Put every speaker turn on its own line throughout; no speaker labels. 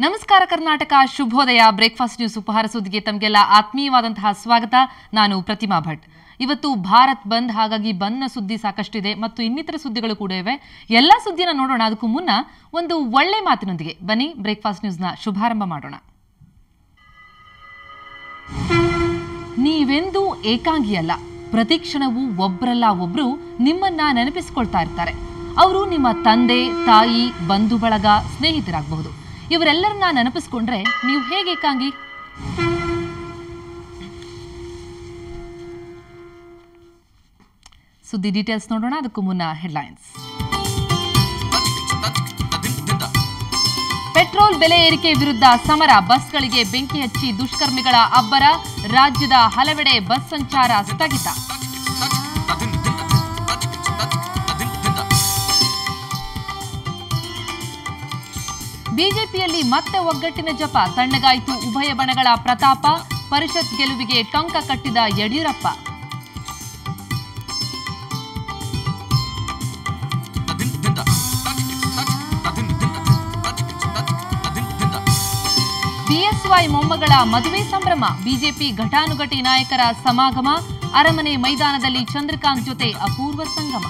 ನಮಸ್ಕಾರ ಕರ್ನಾಟಕ, ಶುಭೋದಯ. Breakfast news ಉಪಹಾರ ಸುದ್ದಿಗೆ ತಮಗೆಲ್ಲ ಆತ್ಮೀಯವಾದಂತಹ ಸ್ವಾಗತ. ನಾನು ಪ್ರತಿಮಾ ಭಟ್. ಇವತ್ತು ಭಾರತ್ ಬಂದ್, ಹಾಗಾಗಿ ಬಂದ್ನ ಸುದ್ದಿ ಸಾಕಷ್ಟಿದೆ ಮತ್ತು ಇನ್ನಿತರ ಸುದ್ದಿಗಳು ಕೂಡ ಇವೆ. ಎಲ್ಲ ಸುದ್ದಿನ ನೋಡೋಣ. ಅದಕ್ಕೂ ಮುನ್ನ ಒಂದು ಒಳ್ಳೆ ಮಾತಿನೊಂದಿಗೆ ಬನ್ನಿ ಬ್ರೇಕ್ಫಾಸ್ಟ್ ನ್ಯೂಸ್ನ ಶುಭಾರಂಭ ಮಾಡೋಣ. ನೀವೆಂದೂ ಏಕಾಂಗಿಯಲ್ಲ. ಪ್ರತಿಕ್ಷಣವೂ ಒಬ್ಬರಲ್ಲ ಒಬ್ರು ನಿಮ್ಮನ್ನ ನೆನಪಿಸಿಕೊಳ್ತಾ ಇರ್ತಾರೆ. ಅವರು ನಿಮ್ಮ ತಂದೆ, ತಾಯಿ, ಬಂಧು ಬಳಗ, ಸ್ನೇಹಿತರಾಗಬಹುದು. ಇವರೆಲ್ಲರನ್ನ ನೆನಪಿಸ್ಕೊಂಡ್ರೆ ನೀವು ಹೇಗೆ ಏಕಾಂಗಿ? ಸುದ್ದಿ ಡೀಟೇಲ್ಸ್ ನೋಡೋಣ. ಅದಕ್ಕೂ ಮುನ್ನ ಹೆಡ್ಲೈನ್ಸ್. ಪೆಟ್ರೋಲ್ ಬೆಲೆ ಏರಿಕೆ ವಿರುದ್ಧ ಸಮರ, ಬಸ್ಗಳಿಗೆ ಬೆಂಕಿ ಹಚ್ಚಿ ದುಷ್ಕರ್ಮಿಗಳ ಅಬ್ಬರ. ರಾಜ್ಯದ ಹಲವೆಡೆ ಬಸ್ ಸಂಚಾರ ಸ್ಥಗಿತ. ಬಿಜೆಪಿಯಲ್ಲಿ ಮತ್ತೆ ಒಗ್ಗಟ್ಟಿನ ಜಪ, ತಣ್ಣಗಾಯಿತು ಉಭಯ ಬಣಗಳ ಪ್ರತಾಪ. ಪರಿಷತ್ ಗೆಲುವಿಗೆ ಟೊಂಕ ಕಟ್ಟಿದ ಯಡಿಯೂರಪ್ಪ. ಬಿಎಸ್ವೈ ಮೊಮ್ಮಗಳ ಮದುವೆ ಸಂಭ್ರಮ, ಬಿಜೆಪಿ ಘಟಾನುಘಟಿ ನಾಯಕರ ಸಮಾಗಮ. ಅರಮನೆ ಮೈದಾನದಲ್ಲಿ ಚಂದ್ರಕಾಂತ್ ಜೊತೆ ಅಪೂರ್ವ ಸಂಗಮ.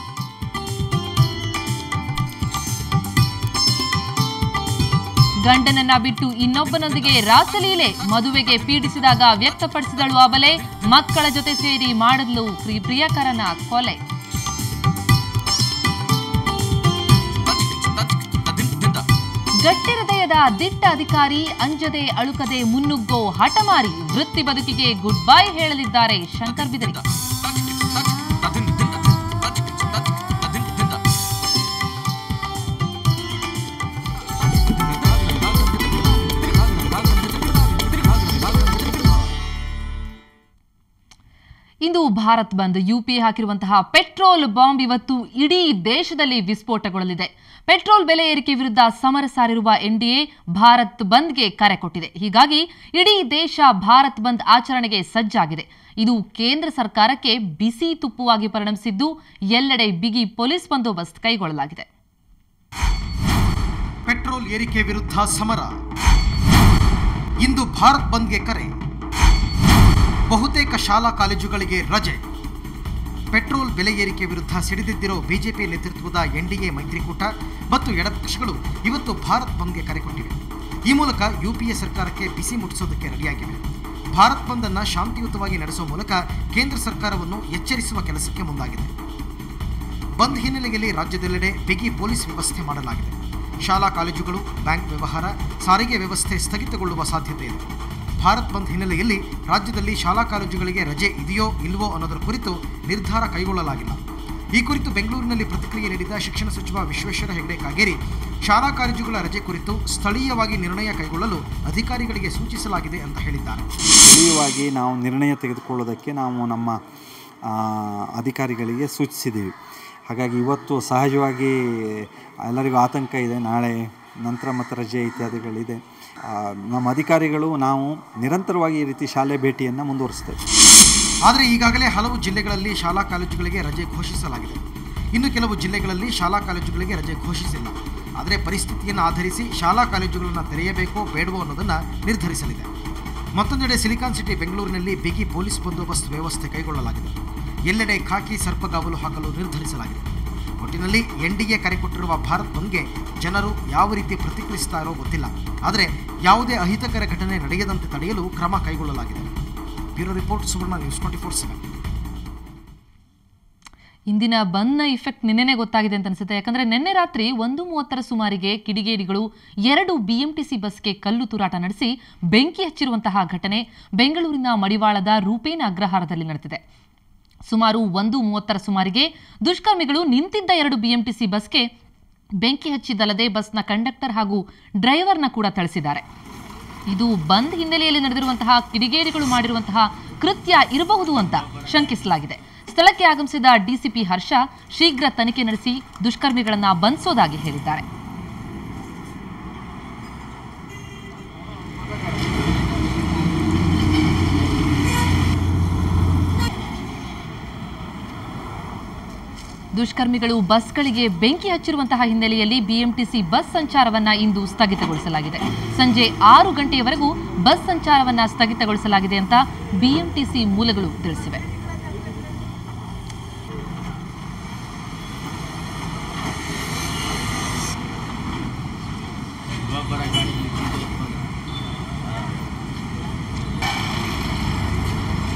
ಗಂಡನನ್ನ ಬಿಟ್ಟು ಇನ್ನೊಬ್ಬನೊಂದಿಗೆ ರಾಸಲೀಲೆ, ಮದುವೆಗೆ ಪೀಡಿಸಿದಾಗ ವ್ಯಕ್ತಪಡಿಸಿದಳು ಅಬಲೆ. ಮಕ್ಕಳ ಜೊತೆ ಸೇರಿ ಮಾಡಲು ಪ್ರಿಯಕರನ ಕೊಲೆ. ಗಟ್ಟಿ ಹೃದಯದ ದಿಟ್ಟ ಅಧಿಕಾರಿ, ಅಂಜದೆ ಅಳುಕದೆ ಮುನ್ನುಗ್ಗೋ ಹಠಮಾರಿ. ವೃತ್ತಿ ಬದುಕಿಗೆ ಗುಡ್ ಬೈ ಹೇಳಲಿದ್ದಾರೆ ಶಂಕರ್ ಬಿದರಿ. ಇಂದು Bharat bandh. UPA ಹಾಕಿರುವಂತಹ petrol bomb ಇವತ್ತು ಇಡೀ ದೇಶದಲ್ಲಿ ವಿಸ್ಫೋಟಗೊಳ್ಳಲಿದೆ. ಪೆಟ್ರೋಲ್ ಬೆಲೆ ಏರಿಕೆ ವಿರುದ್ಧ ಸಮರ ಸಾರಿರುವ ಎನ್ಡಿಎ ಭಾರತ್ ಬಂದ್ಗೆ ಕರೆ ಕೊಟ್ಟಿದೆ. ಹೀಗಾಗಿ ಇಡೀ ದೇಶ ಭಾರತ್ ಬಂದ್ ಆಚರಣೆಗೆ ಸಜ್ಜಾಗಿದೆ. ಇದು ಕೇಂದ್ರ ಸರ್ಕಾರಕ್ಕೆ ಬಿಸಿ ತುಪ್ಪವಾಗಿ ಪರಿಣಮಿಸಿದ್ದು, ಎಲ್ಲೆಡೆ ಬಿಗಿ ಪೊಲೀಸ್ ಬಂದೋಬಸ್ತ್ ಕೈಗೊಳ್ಳಲಾಗಿದೆ.
ಪೆಟ್ರೋಲ್ ಏರಿಕೆ ವಿರುದ್ಧ ಸಮರ, ಇಂದು ಭಾರತ್ ಬಂದ್ಗೆ ಕರೆ. ಬಹುತೇಕ ಶಾಲಾ ಕಾಲೇಜುಗಳಿಗೆ ರಜೆ. ಪೆಟ್ರೋಲ್ ಬೆಲೆ ಏರಿಕೆ ವಿರುದ್ಧ ಸಿಡಿದಿದ್ದಿರೋ ಬಿಜೆಪಿ ನೇತೃತ್ವದ ಎನ್ಡಿಎ ಮೈತ್ರಿಕೂಟ ಮತ್ತು ಎಡಪಕ್ಷಗಳು ಇವತ್ತು ಭಾರತ್ ಬಂದ್ಗೆ ಕರೆ ಕೊಟ್ಟಿವೆ. ಈ ಮೂಲಕ ಯುಪಿಎ ಸರ್ಕಾರಕ್ಕೆ ಬಿಸಿ ಮುಟ್ಟಿಸೋದಕ್ಕೆ ರೆಡಿಯಾಗಿವೆ. ಭಾರತ್ ಬಂದ್ ಅನ್ನು ಶಾಂತಿಯುತವಾಗಿ ನಡೆಸುವ ಮೂಲಕ ಕೇಂದ್ರ ಸರ್ಕಾರವನ್ನು ಎಚ್ಚರಿಸುವ ಕೆಲಸಕ್ಕೆ ಮುಂದಾಗಿದೆ. ಬಂದ್ ಹಿನ್ನೆಲೆಯಲ್ಲಿ ರಾಜ್ಯದೆಲ್ಲೆಡೆ ಬಿಗಿ ಪೊಲೀಸ್ ವ್ಯವಸ್ಥೆ ಮಾಡಲಾಗಿದೆ. ಶಾಲಾ ಕಾಲೇಜುಗಳು, ಬ್ಯಾಂಕ್ ವ್ಯವಹಾರ, ಸಾರಿಗೆ ವ್ಯವಸ್ಥೆ ಸ್ಥಗಿತಗೊಳ್ಳುವ ಸಾಧ್ಯತೆ ಇದೆ. ಭಾರತ್ ಬಂದ್ ಹಿನ್ನೆಲೆಯಲ್ಲಿ ರಾಜ್ಯದಲ್ಲಿ ಶಾಲಾ ಕಾಲೇಜುಗಳಿಗೆ ರಜೆ ಇದೆಯೋ ಇಲ್ವೋ ಅನ್ನೋದರ ಕುರಿತು ನಿರ್ಧಾರ ಕೈಗೊಳ್ಳಲಾಗಿಲ್ಲ. ಈ ಕುರಿತು ಬೆಂಗಳೂರಿನಲ್ಲಿ ಪ್ರತಿಕ್ರಿಯೆ ನೀಡಿದ ಶಿಕ್ಷಣ ಸಚಿವ ವಿಶ್ವೇಶ್ವರ ಹೆಗಡೆ ಕಾಗೇರಿ, ಶಾಲಾ ಕಾಲೇಜುಗಳ ರಜೆ ಕುರಿತು ಸ್ಥಳೀಯವಾಗಿ ನಿರ್ಣಯ ಕೈಗೊಳ್ಳಲು ಅಧಿಕಾರಿಗಳಿಗೆ ಸೂಚಿಸಲಾಗಿದೆ ಅಂತ ಹೇಳಿದ್ದಾರೆ.
ಸ್ಥಳೀಯವಾಗಿ ನಾವು ನಿರ್ಣಯ ತೆಗೆದುಕೊಳ್ಳೋದಕ್ಕೆ ನಾವು ನಮ್ಮ ಅಧಿಕಾರಿಗಳಿಗೆ ಸೂಚಿಸಿದ್ದೀವಿ. ಹಾಗಾಗಿ ಇವತ್ತು ಸಹಜವಾಗಿ ಎಲ್ಲರಿಗೂ ಆತಂಕ ಇದೆ. ನಾಳೆ ನಂತರ ಮತ್ತು ರಜೆ ಇತ್ಯಾದಿಗಳಿದೆ. ನಮ್ಮ ಅಧಿಕಾರಿಗಳು ನಾವು ನಿರಂತರವಾಗಿ ಈ ರೀತಿ ಶಾಲೆ ಭೇಟಿಯನ್ನು ಮುಂದುವರಿಸ್ತೇವೆ.
ಆದರೆ ಈಗಾಗಲೇ ಹಲವು ಜಿಲ್ಲೆಗಳಲ್ಲಿ ಶಾಲಾ ಕಾಲೇಜುಗಳಿಗೆ ರಜೆ ಘೋಷಿಸಲಾಗಿದೆ. ಇನ್ನು ಕೆಲವು ಜಿಲ್ಲೆಗಳಲ್ಲಿ ಶಾಲಾ ಕಾಲೇಜುಗಳಿಗೆ ರಜೆ ಘೋಷಿಸಿಲ್ಲ. ಆದರೆ ಪರಿಸ್ಥಿತಿಯನ್ನು ಆಧರಿಸಿ ಶಾಲಾ ಕಾಲೇಜುಗಳನ್ನು ತೆರೆಯಬೇಕೋ ಬೇಡವೋ ಅನ್ನೋದನ್ನು ನಿರ್ಧರಿಸಲಿದೆ. ಮತ್ತೊಂದೆಡೆ ಸಿಲಿಕಾನ್ ಸಿಟಿ ಬೆಂಗಳೂರಿನಲ್ಲಿ ಬಿಗಿ ಪೊಲೀಸ್ ಬಂದೋಬಸ್ತ್ ವ್ಯವಸ್ಥೆ ಕೈಗೊಳ್ಳಲಾಗಿದೆ. ಎಲ್ಲೆಡೆ ಖಾಕಿ ಸರ್ಪಗಾವಲು ಹಾಕಲು ನಿರ್ಧರಿಸಲಾಗಿದೆ. ಒಟ್ಟಿನಲ್ಲಿ ಎನ್ಡಿಎ ಕರೆ ಕೊಟ್ಟಿರುವ ಭಾರತ್ ಬಂದ್ಗೆ ಜನರು ಯಾವ ರೀತಿ ಪ್ರತಿಕ್ರಿಯಿಸುತ್ತಾರೋ ಗೊತ್ತಿಲ್ಲ. ಆದರೆ ಯಾವುದೇ ಅಹಿತಕರ ಘಟನೆ ನಡೆಯದಂತೆ ತಡೆಯಲು ಕ್ರಮ ಕೈಗೊಳ್ಳಲಾಗಿದೆ. ಬ್ಯೂರೋ ರಿಪೋರ್ಟ್, ಸುವರ್ಣ ನ್ಯೂಸ್ 24/7.
ಇಂದಿನ ಬಂದ್ನ ಇಫೆಕ್ಟ್ ನಿನ್ನೆನೇ ಗೊತ್ತಾಗಿದೆ ಅಂತ ಅನಿಸುತ್ತೆ. ಯಾಕಂದ್ರೆ ನಿನ್ನೆ ರಾತ್ರಿ 1:30 ಸುಮಾರಿಗೆ ಕಿಡಿಗೇಡಿಗಳು 2 ಬಿಎಂಟಿಸಿ ಬಸ್ಗೆ ಕಲ್ಲು ತೂರಾಟ ನಡೆಸಿ ಬೆಂಕಿ ಹಚ್ಚಿರುವಂತಹ ಘಟನೆ ಬೆಂಗಳೂರಿನ ಮಡಿವಾಳದ ರೂಪೇನ ಅಗ್ರಹಾರದಲ್ಲಿ ನಡೆದಿದೆ. ಸುಮಾರು 1:30 ಸುಮಾರಿಗೆ ದುಷ್ಕರ್ಮಿಗಳು ನಿಂತಿದ್ದ 2 ಬಿಎಂಟಿಸಿ ಬಸ್ಗೆ ಬೆಂಕಿ ಹಚ್ಚಿದ್ದಲ್ಲದೆ ಬಸ್ನ ಕಂಡಕ್ಟರ್ ಹಾಗೂ ಡ್ರೈವರ್ನ ಕೂಡ ಥಳಿಸಿದ್ದಾರೆ. ಇದು ಬಂದ್ ಹಿನ್ನೆಲೆಯಲ್ಲಿ ನಡೆದಿರುವಂತಹ ಕಿಡಿಗೇಡಿಗಳು ಮಾಡಿರುವಂತಹ ಕೃತ್ಯ ಇರಬಹುದು ಅಂತ ಶಂಕಿಸಲಾಗಿದೆ. ಸ್ಥಳಕ್ಕೆ ಆಗಮಿಸಿದ ಡಿಸಿಪಿ ಹರ್ಷ ಶೀಘ್ರ ತನಿಖೆ ನಡೆಸಿ ದುಷ್ಕರ್ಮಿಗಳನ್ನು ಬಂಧಿಸೋದಾಗಿ ಹೇಳಿದ್ದಾರೆ. ದುಷ್ಕರ್ಮಿಗಳು ಬಸ್ಗಳಿಗೆ ಬೆಂಕಿ ಹಚ್ಚಿರುವಂತಹ ಹಿನ್ನೆಲೆಯಲ್ಲಿ ಬಿಎಂಟಿಸಿ ಬಸ್ ಸಂಚಾರವನ್ನ ಇಂದು ಸ್ಥಗಿತಗೊಳಿಸಲಾಗಿದೆ. ಸಂಜೆ 6 ಗಂಟೆಯವರೆಗೂ ಬಸ್ ಸಂಚಾರವನ್ನ ಸ್ಥಗಿತಗೊಳಿಸಲಾಗಿದೆ ಅಂತ ಬಿಎಂಟಿಸಿ ಮೂಲಗಳು ತಿಳಿಸಿವೆ.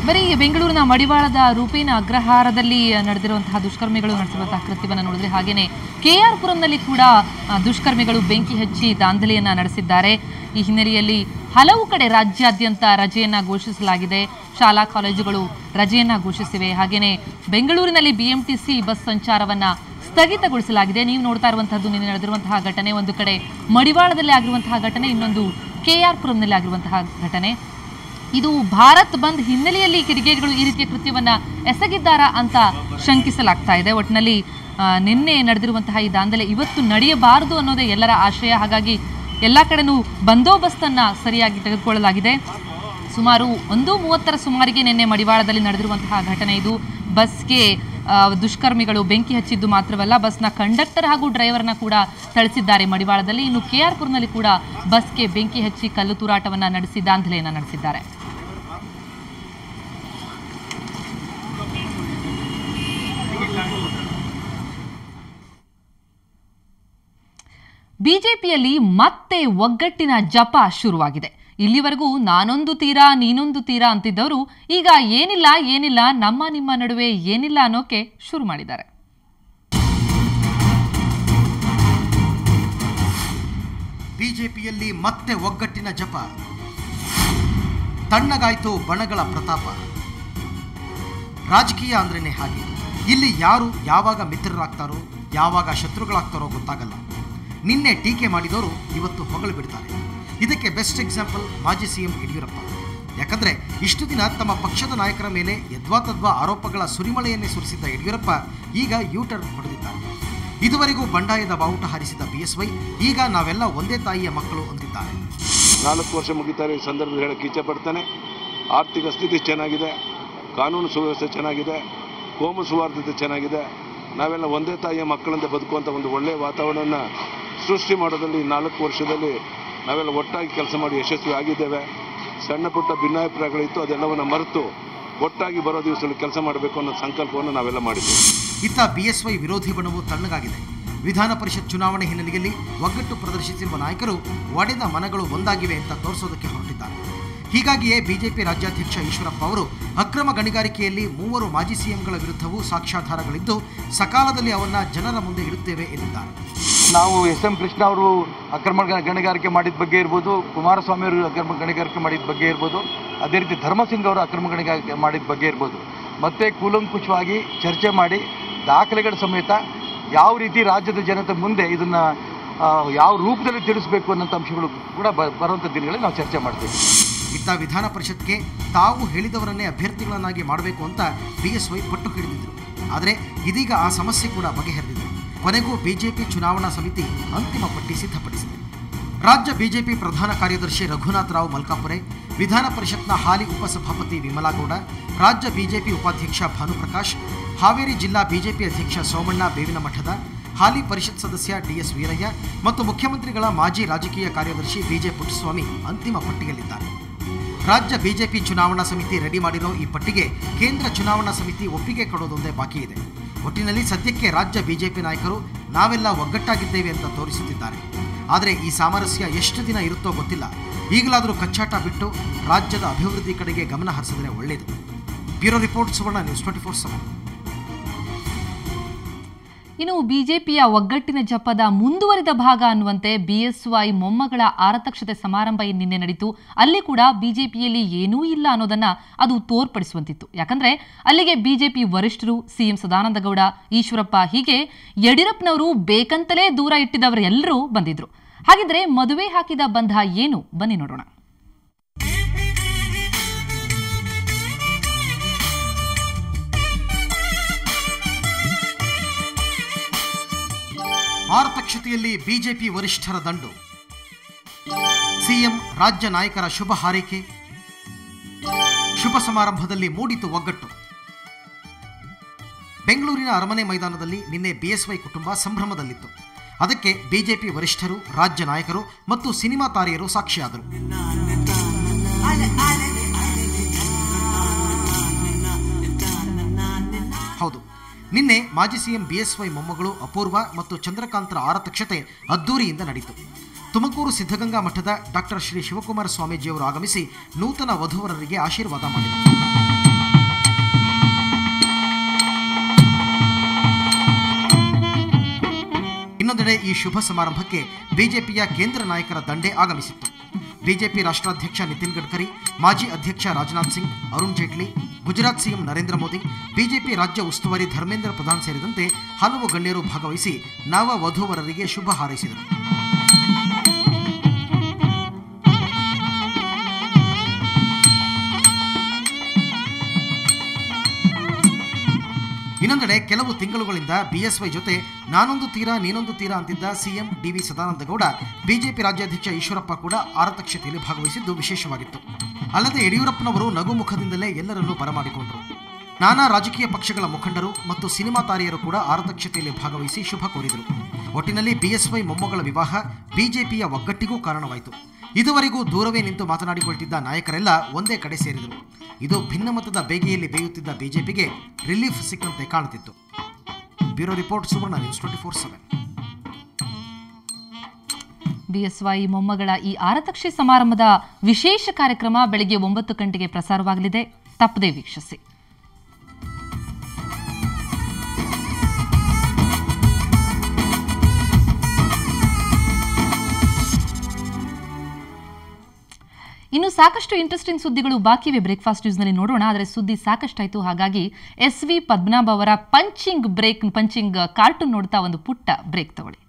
ಬರೀ ಬೆಂಗಳೂರಿನ ಮಡಿವಾಳದ ರೂಪೇನ ಅಗ್ರಹಾರದಲ್ಲಿ ನಡೆದಿರುವಂತಹ ದುಷ್ಕರ್ಮಿಗಳು ನಡೆಸಿರುವಂತಹ ಕೃತ್ಯವನ್ನು ನೋಡಿದ್ರೆ, ಹಾಗೇನೆ ಕೆಆರ್ ಪುರಂನಲ್ಲಿ ಕೂಡ ದುಷ್ಕರ್ಮಿಗಳು ಬೆಂಕಿ ಹಚ್ಚಿ ದಾಂಧಲೆಯನ್ನ ನಡೆಸಿದ್ದಾರೆ. ಈ ಹಿನ್ನೆಲೆಯಲ್ಲಿ ಹಲವು ಕಡೆ ರಾಜ್ಯಾದ್ಯಂತ ರಜೆಯನ್ನ ಘೋಷಿಸಲಾಗಿದೆ. ಶಾಲಾ ಕಾಲೇಜುಗಳು ರಜೆಯನ್ನ ಘೋಷಿಸಿವೆ. ಹಾಗೇನೆ ಬೆಂಗಳೂರಿನಲ್ಲಿ ಬಿಎಂಟಿಸಿ ಬಸ್ ಸಂಚಾರವನ್ನ ಸ್ಥಗಿತಗೊಳಿಸಲಾಗಿದೆ. ನೀವು ನೋಡ್ತಾ ಇರುವಂತಹದ್ದು ನಿನ್ನೆ ನಡೆದಿರುವಂತಹ ಘಟನೆ. ಒಂದು ಕಡೆ ಮಡಿವಾಳದಲ್ಲಿ ಆಗಿರುವಂತಹ ಘಟನೆ, ಇನ್ನೊಂದು ಕೆಆರ್ ಪುರಂನಲ್ಲಿ ಆಗಿರುವಂತಹ ಘಟನೆ. ಇದು ಭಾರತ್ ಬಂದ್ ಹಿನ್ನೆಲೆಯಲ್ಲಿ ಕಿಡಿಗೇಡಿಗಳು ಈ ರೀತಿಯ ಕೃತ್ಯವನ್ನ ಎಸಗಿದ್ದಾರಾ ಅಂತ ಶಂಕಿಸಲಾಗ್ತಾ ಇದೆ. ಒಟ್ಟಿನಲ್ಲಿ ನಿನ್ನೆ ನಡೆದಿರುವಂತಹ ಈ ದಾಂಧಲೆ ಇವತ್ತು ನಡೆಯಬಾರದು ಅನ್ನೋದೇ ಎಲ್ಲರ ಆಶಯ. ಹಾಗಾಗಿ ಎಲ್ಲ ಕಡೆನೂ ಬಂದೋಬಸ್ತನ್ನ ಸರಿಯಾಗಿ ತೆಗೆದುಕೊಳ್ಳಲಾಗಿದೆ. ಸುಮಾರು 1:30 ಸುಮಾರಿಗೆ ನಿನ್ನೆ ಮಡಿವಾಳದಲ್ಲಿ ನಡೆದಿರುವಂತಹ ಘಟನೆ ಇದು. ಬಸ್ಗೆ ದುಷ್ಕರ್ಮಿಗಳು ಬೆಂಕಿ ಹಚ್ಚಿದ್ದು ಮಾತ್ರವಲ್ಲ, ಬಸ್ನ ಕಂಡಕ್ಟರ್ ಹಾಗೂ ಡ್ರೈವರ್ನ ಕೂಡ ಥಳಿಸಿದ್ದಾರೆ ಮಡಿವಾಳದಲ್ಲಿ. ಇನ್ನು ಕೆಆರ್ ಪುರ್ನಲ್ಲಿ ಕೂಡ ಬಸ್ಗೆ ಬೆಂಕಿ ಹಚ್ಚಿ ಕಲ್ಲು ತೂರಾಟವನ್ನ ನಡೆಸಿ ದಾಂಧಲೆಯನ್ನ ನಡೆಸಿದ್ದಾರೆ. ಬಿಜೆಪಿಯಲ್ಲಿ ಮತ್ತೆ ಒಗ್ಗಟ್ಟಿನ ಜಪ ಶುರುವಾಗಿದೆ. ಇಲ್ಲಿವರೆಗೂ ನಾನೊಂದು ತೀರಾ ನೀನೊಂದು ತೀರಾ ಅಂತಿದ್ದವರು ಈಗ ಏನಿಲ್ಲ ನಮ್ಮ ನಿಮ್ಮ ನಡುವೆ ಏನಿಲ್ಲ ಅನ್ನೋಕೆ ಶುರು ಮಾಡಿದ್ದಾರೆ.
ಬಿಜೆಪಿಯಲ್ಲಿ ಮತ್ತೆ ಒಗ್ಗಟ್ಟಿನ ಜಪ, ತಣ್ಣಗಾಯ್ತು ಬಣಗಳ ಪ್ರತಾಪ. ರಾಜಕೀಯ ಅಂದ್ರೇನೆ ಹಾಗೆ. ಇಲ್ಲಿ ಯಾರು ಯಾವಾಗ ಮಿತ್ರರಾಗ್ತಾರೋ ಯಾವಾಗ ಶತ್ರುಗಳಾಗ್ತಾರೋ ಗೊತ್ತಾಗಲ್ಲ. ನಿನ್ನೆ ಟೀಕೆ ಮಾಡಿದವರು ಇವತ್ತು ಹೊಗಳು ಬಿಡ್ತಾರೆ. ಇದಕ್ಕೆ ಬೆಸ್ಟ್ ಎಕ್ಸಾಂಪಲ್ ಮಾಜಿ ಸಿಎಂ ಯಡಿಯೂರಪ್ಪ. ಯಾಕಂದ್ರೆ ಇಷ್ಟು ದಿನ ತಮ್ಮ ಪಕ್ಷದ ನಾಯಕರ ಮೇಲೆ ಯದ್ವಾತದ್ವಾ ಆರೋಪಗಳ ಸುರಿಮಳೆಯನ್ನೇ ಸುರಿಸಿದ್ದ ಯಡಿಯೂರಪ್ಪ ಈಗ ಯೂಟರ್ನ್ ಹೊಡೆದಿದ್ದಾರೆ. ಇದುವರೆಗೂ ಬಂಡಾಯದ ಬಾವುಟ ಹಾರಿಸಿದ ಬಿಎಸ್ವೈ ಈಗ ನಾವೆಲ್ಲ ಒಂದೇ ತಾಯಿಯ ಮಕ್ಕಳು ಅಂದಿದ್ದಾರೆ.
4 ವರ್ಷ ಮುಗಿತಾರೆ. ಈ ಸಂದರ್ಭದಲ್ಲಿ ಹೇಳಕ್ಕೆ ಇಚ್ಛೆ ಪಡ್ತಾನೆ. ಆರ್ಥಿಕ ಸ್ಥಿತಿ ಚೆನ್ನಾಗಿದೆ, ಕಾನೂನು ಸುವ್ಯವಸ್ಥೆ ಚೆನ್ನಾಗಿದೆ, ಕೋಮು ಸೌಹಾರ್ದತೆ ಚೆನ್ನಾಗಿದೆ. ನಾವೆಲ್ಲ ಒಂದೇ ತಾಯಿಯ ಮಕ್ಕಳಂತೆ ಬದುಕುವಂಥ ಒಂದು ಒಳ್ಳೆಯ ವಾತಾವರಣವನ್ನು ಸೃಷ್ಟಿ ಮಾಡೋದಲ್ಲಿ 4 ವರ್ಷದಲ್ಲಿ ನಾವೆಲ್ಲ ಒಟ್ಟಾಗಿ ಕೆಲಸ ಮಾಡಿ ಯಶಸ್ವಿ ಆಗಿದ್ದೇವೆ. ಸಣ್ಣ ಪುಟ್ಟ ಭಿನ್ನಾಭಿಪ್ರಾಯಗಳಿತ್ತು, ಅದೆಲ್ಲವನ್ನು ಮರೆತು ಒಟ್ಟಾಗಿ ಬರೋ ದಿವಸದಲ್ಲಿ ಕೆಲಸ ಮಾಡಬೇಕು ಅನ್ನೋ ಸಂಕಲ್ಪವನ್ನು ನಾವೆಲ್ಲ ಮಾಡಿದ್ದೇವೆ.
ಇತ್ತ ಬಿಎಸ್ವೈ ವಿರೋಧಿ ಬಣವು ತಣ್ಣಗಾಗಿದೆ. ವಿಧಾನ ಪರಿಷತ್ ಚುನಾವಣೆ ಹಿನ್ನೆಲೆಯಲ್ಲಿ ಒಗ್ಗಟ್ಟು ಪ್ರದರ್ಶಿಸಿರುವ ನಾಯಕರು ಒಡೆದ ಮನಗಳು ಒಂದಾಗಿವೆ ಅಂತ ತೋರಿಸೋದಕ್ಕೆ ಹೊರಟಿದ್ದಾರೆ. ಹೀಗಾಗಿಯೇ ಬಿಜೆಪಿ ರಾಜ್ಯಾಧ್ಯಕ್ಷ ಈಶ್ವರಪ್ಪ ಅವರು ಅಕ್ರಮ ಗಣಿಗಾರಿಕೆಯಲ್ಲಿ 3 ಮಾಜಿ ಸಿಎಂಗಳ ವಿರುದ್ಧವೂ ಸಾಕ್ಷ್ಯಾಧಾರಗಳಿದ್ದು ಸಕಾಲದಲ್ಲಿ ಅವನ್ನ ಜನರ ಮುಂದೆ ಇಡುತ್ತೇವೆ ಎಂದಿದ್ದಾರೆ.
ನಾವು ಎಸ್.ಎಂ. ಕೃಷ್ಣ ಅವರು ಅಕ್ರಮ ಗಣಿಗಾರಿಕೆ ಮಾಡಿದ ಬಗ್ಗೆ ಇರ್ಬೋದು, ಕುಮಾರಸ್ವಾಮಿ ಅವರು ಅಕ್ರಮ ಗಣಿಗಾರಿಕೆ ಮಾಡಿದ ಬಗ್ಗೆ ಇರ್ಬೋದು, ಅದೇ ರೀತಿ ಧರ್ಮಸಿಂಗ್ ಅವರು ಅಕ್ರಮ ಗಣಿಗಾರಿಕೆ ಮಾಡಿದ ಬಗ್ಗೆ ಇರ್ಬೋದು, ಮತ್ತೆ ಕೂಲಂಕುಷವಾಗಿ ಚರ್ಚೆ ಮಾಡಿ ದಾಖಲೆಗಳ ಸಮೇತ ಯಾವ ರೀತಿ ರಾಜ್ಯದ ಜನತೆ ಮುಂದೆ ಇದನ್ನು ಯಾವ ರೂಪದಲ್ಲಿ ತಿಳಿಸಬೇಕು ಅನ್ನೋಂಥ ಅಂಶಗಳು ಕೂಡ ಬರುವಂಥ ದಿನಗಳಲ್ಲಿ ನಾವು ಚರ್ಚೆ ಮಾಡ್ತೀವಿ.
ಇತ್ತ ವಿಧಾನ ಪರಿಷತ್ಗೆ ತಾವು ಹೇಳಿದವರನ್ನೇ ಅಭ್ಯರ್ಥಿಗಳನ್ನಾಗಿ ಮಾಡಬೇಕು ಅಂತ ಬಿಎಸ್ವೈ ಪಟ್ಟು ಹಿಡಿದಿದ್ರು. ಆದರೆ ಇದೀಗ ಆ ಸಮಸ್ಯೆ ಕೂಡ ಬಗೆಹರಿದಿದೆ. ಕೊನೆಗೂ ಬಿಜೆಪಿ ಚುನಾವಣಾ ಸಮಿತಿ ಅಂತಿಮ ಪಟ್ಟಿ ಸಿದ್ಧಪಡಿಸಿದೆ. ರಾಜ್ಯ ಬಿಜೆಪಿ ಪ್ರಧಾನ ಕಾರ್ಯದರ್ಶಿ ರಘುನಾಥ್ ರಾವ್ ಮಲ್ಕಾಪುರೆ, ವಿಧಾನ ಪರಿಷತ್ನ ಹಾಲಿ ಉಪಸಭಾಪತಿ ವಿಮಲಾಗೌಡ, ರಾಜ್ಯ ಬಿಜೆಪಿ ಉಪಾಧ್ಯಕ್ಷ ಭಾನುಪ್ರಕಾಶ್, ಹಾವೇರಿ ಜಿಲ್ಲಾ ಬಿಜೆಪಿ ಅಧ್ಯಕ್ಷ ಸೋಮಣ್ಣ ಬೇವಿನಮಠದ, ಹಾಲಿ ಪರಿಷತ್ ಸದಸ್ಯ ಡಿಎಸ್ ವೀರಯ್ಯ ಮತ್ತು ಮುಖ್ಯಮಂತ್ರಿಗಳ ಮಾಜಿ ರಾಜಕೀಯ ಕಾರ್ಯದರ್ಶಿ ಬಿಜೆ ಪುಟ್ಟಸ್ವಾಮಿ ಅಂತಿಮ ಪಟ್ಟಿಯಲ್ಲಿದ್ದಾರೆ. ರಾಜ್ಯ ಬಿಜೆಪಿ ಚುನಾವಣಾ ಸಮಿತಿ ರೆಡಿ ಮಾಡಿರೋ ಈ ಪಟ್ಟಿಗೆ ಕೇಂದ್ರ ಚುನಾವಣಾ ಸಮಿತಿ ಒಪ್ಪಿಗೆ ಕೊಡೋದೊಂದೇ ಬಾಕಿ ಇದೆ. ಒಟ್ಟಿನಲ್ಲಿ ಸದ್ಯಕ್ಕೆ ರಾಜ್ಯ ಬಿಜೆಪಿ ನಾಯಕರು ನಾವೆಲ್ಲ ಒಗ್ಗಟ್ಟಾಗಿದ್ದೇವೆ ಅಂತ ತೋರಿಸುತ್ತಿದ್ದಾರೆ. ಆದರೆ ಈ ಸಾಮರಸ್ಯ ಎಷ್ಟು ದಿನ ಇರುತ್ತೋ ಗೊತ್ತಿಲ್ಲ. ಈಗಲಾದರೂ ಕಚ್ಚಾಟ ಬಿಟ್ಟು ರಾಜ್ಯದ ಅಭಿವೃದ್ಧಿ ಕಡೆಗೆ ಗಮನ ಹರಿಸಿದರೆ ಒಳ್ಳೆಯದು. ಬ್ಯೂರೋ ರಿಪೋರ್ಟ್, ಸುವರ್ಣ ನ್ಯೂಸ್ 24/7.
ಇನ್ನು ಬಿಜೆಪಿಯ ಒಗ್ಗಟ್ಟಿನ ಜಪದ ಮುಂದುವರಿದ ಭಾಗ ಅನ್ನುವಂತೆ ಬಿಎಸ್ವೈ ಮೊಮ್ಮಗಳ ಆರತಕ್ಷತೆ ಸಮಾರಂಭ ನಿನ್ನೆ ನಡೆಯಿತು. ಅಲ್ಲಿ ಕೂಡ ಬಿಜೆಪಿಯಲ್ಲಿ ಏನೂ ಇಲ್ಲ ಅನ್ನೋದನ್ನ ಅದು ತೋರ್ಪಡಿಸುವಂತಿತ್ತು. ಯಾಕಂದ್ರೆ ಅಲ್ಲಿಗೆ ಬಿಜೆಪಿ ವರಿಷ್ಠರು, ಸಿಎಂ ಸದಾನಂದಗೌಡ, ಈಶ್ವರಪ್ಪ, ಹೀಗೆ ಯಡಿಯೂರಪ್ಪನವರು ಬೇಕಂತಲೇ ದೂರ ಇಟ್ಟಿದ್ದವರೆಲ್ಲರೂ ಬಂದಿದ್ರು. ಹಾಗಿದ್ರೆ ಮದುವೆ ಹಾಕಿದ ಬಂಧ ಏನು? ಬನ್ನಿ ನೋಡೋಣ.
ಆರತಕ್ಷತೆಯಲ್ಲಿ ಬಿಜೆಪಿ ವರಿಷ್ಠರ ದಂಡು, ಸಿಎಂ ರಾಜ್ಯ ನಾಯಕರ ಶುಭ ಹಾರೈಕೆ, ಶುಭ ಸಮಾರಂಭದಲ್ಲಿ ಮೂಡಿತು ಒಗ್ಗಟ್ಟು. ಬೆಂಗಳೂರಿನ ಬೆಂಗಳೂರಿನ ಅರಮನೆ ಮೈದಾನದಲ್ಲಿ ನಿನ್ನೆ ಬಿಎಸ್ವೈ ಕುಟುಂಬ ಸಂಭ್ರಮದಲ್ಲಿತ್ತು. ಅದಕ್ಕೆ ಬಿಜೆಪಿ ವರಿಷ್ಠರು, ರಾಜ್ಯ ನಾಯಕರು ಮತ್ತು ಸಿನಿಮಾ ತಾರೆಯರು ಸಾಕ್ಷಿಯಾದರು. ಹೌದು, ನಿನ್ನೆ ಮಾಜಿ ಸಿಎಂ ಬಿಎಸ್ವೈ ಮೊಮ್ಮಗಳು ಅಪೂರ್ವ ಮತ್ತು ಚಂದ್ರಕಾಂತರ ಆರತಕ್ಷತೆ ಅದ್ದೂರಿಯಿಂದ ನಡೆಯಿತು. ತುಮಕೂರು ಸಿದ್ಧಗಂಗಾ ಮಠದ ಡಾಕ್ಟರ್ ಶ್ರೀ ಶಿವಕುಮಾರ ಸ್ವಾಮೀಜಿಯವರು ಆಗಮಿಸಿ ನೂತನ ವಧುವರರಿಗೆ ಆಶೀರ್ವಾದ ಮಾಡಿದರು. ಇನ್ನೊಂದೆಡೆ ಈ ಶುಭ ಸಮಾರಂಭಕ್ಕೆ ಬಿಜೆಪಿಯ ಕೇಂದ್ರ ನಾಯಕರ ದಂಡೆ ಆಗಮಿಸಿತ್ತು. ಬಿಜೆಪಿ ರಾಷ್ಟ್ರಾಧ್ಯಕ್ಷ ನಿತಿನ್ ಗಡ್ಕರಿ, ಮಾಜಿ ಅಧ್ಯಕ್ಷ ರಾಜನಾಥ್ ಸಿಂಗ್, ಅರುಣ್ ಜೇಟ್ಲಿ, ಗುಜರಾತ್ ಸಿಎಂ ನರೇಂದ್ರ ಮೋದಿ, ಬಿಜೆಪಿ ರಾಜ್ಯ ಉಸ್ತುವಾರಿ ಧರ್ಮೇಂದ್ರ ಪ್ರಧಾನ್ ಸೇರಿದಂತೆ ಹಲವು ಗಣ್ಯರು ಭಾಗವಹಿಸಿ ನವ ವಧುವರರಿಗೆ ಶುಭ ಹಾರೈಸಿದರು. ಇನ್ನೊಂದೆಡೆ ಕೆಲವು ತಿಂಗಳುಗಳಿಂದ ಬಿಎಸ್ವೈ ಜೊತೆ ನಾನೊಂದು ತೀರ ನೀನೊಂದು ತೀರ ಅಂತಿದ್ದ ಸಿಎಂ ಡಿವಿ ಸದಾನಂದಗೌಡ, ಬಿಜೆಪಿ ರಾಜ್ಯಾಧ್ಯಕ್ಷ ಈಶ್ವರಪ್ಪ ಕೂಡ ಆರತಕ್ಷತೆಯಲ್ಲಿ ಭಾಗವಹಿಸಿದ್ದು ವಿಶೇಷವಾಗಿತ್ತು. ಅಲ್ಲದೆ ಯಡಿಯೂರಪ್ಪನವರು ನಗುಮುಖದಿಂದಲೇ ಎಲ್ಲರನ್ನೂ ಬರಮಾಡಿಕೊಂಡರು. ನಾನಾ ರಾಜಕೀಯ ಪಕ್ಷಗಳ ಮುಖಂಡರು ಮತ್ತು ಸಿನಿಮಾ ತಾರೆಯರು ಕೂಡ ಆರತಕ್ಷತೆಯಲ್ಲಿ ಭಾಗವಹಿಸಿ ಶುಭ ಕೋರಿದರು. ಒಟ್ಟಿನಲ್ಲಿ ಬಿಎಸ್ವೈ ಮೊಮ್ಮಗಳ ವಿವಾಹ ಬಿಜೆಪಿಯ ಒಗ್ಗಟ್ಟಿಗೂ ಕಾರಣವಾಯಿತು. ಇದುವರೆಗೂ ದೂರವೇ ನಿಂತು ಮಾತನಾಡಿಕೊಳ್ತಿದ್ದ ನಾಯಕರೆಲ್ಲ ಒಂದೇ ಕಡೆ ಸೇರಿದರು. ಇದು ಭಿನ್ನಮತದ ಬೇಗೆಯಲ್ಲಿ ಬೇಯುತ್ತಿದ್ದ ಬಿಜೆಪಿಗೆ ರಿಲೀಫ್ ಸಿಕ್ಕಂತೆ ಕಾಣುತ್ತಿತ್ತು. ಬ್ಯೂರೋ ರಿಪೋರ್ಟ್, ಸುವರ್ಣ ನ್ಯೂಸ್ 24/7.
ಬಿಎಸ್ವೈ ಮೊಮ್ಮಗಳ ಈ ಆರತಕ್ಷೆ ಸಮಾರಂಭದ ವಿಶೇಷ ಕಾರ್ಯಕ್ರಮ ಬೆಳಗ್ಗೆ 9 ಗಂಟೆಗೆ ಪ್ರಸಾರವಾಗಲಿದೆ. ತಪ್ಪದೇ ವೀಕ್ಷಿಸಿ. ಇನ್ನು ಸಾಕಷ್ಟು ಇಂಟ್ರೆಸ್ಟಿಂಗ್ ಸುದ್ದಿಗಳು ಬಾಕಿ ಇವೆ ಬ್ರೇಕ್ಫಾಸ್ಟ್ ನ್ಯೂಸ್ನಲ್ಲಿ ನೋಡೋಣ. ಆದರೆ ಸುದ್ದಿ ಸಾಕಷ್ಟಾಯಿತು, ಹಾಗಾಗಿ SV ಪದ್ಮನಾಭ ಅವರ ಪಂಚಿಂಗ್ ಕಾರ್ಟೂನ್ ನೋಡ್ತಾ ಒಂದು ಪುಟ್ಟ ಬ್ರೇಕ್ ತಗೊಳ್ಳಿ.